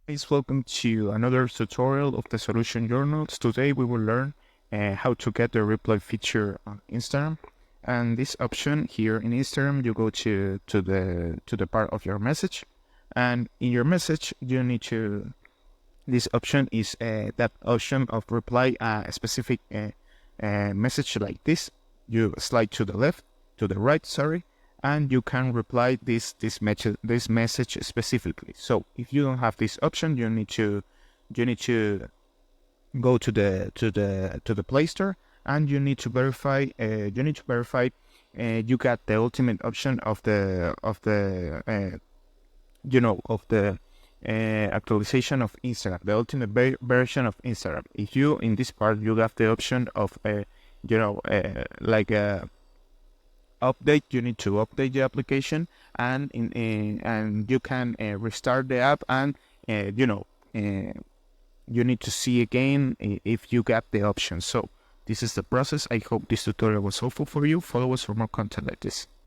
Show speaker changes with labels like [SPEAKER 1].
[SPEAKER 1] Guys, welcome to another tutorial of the Solution Journals. Today we will learn how to get the reply feature on Instagram. And this option here in Instagram, you go to the part of your message, and in your message you need to. This option is that option of reply a specific message like this. You slide to the left, to the right, sorry, and you can reply this message specifically. So if you don't have this option, you need to go to the Play Store, and you got the ultimate option of the actualization of Instagram, the ultimate version of Instagram. If you in this part you have the option of like a update, you need to update the application, and you can restart the app, and you need to see again if you got the option. So this is the process. I hope this tutorial was helpful for you. Follow us for more content like this.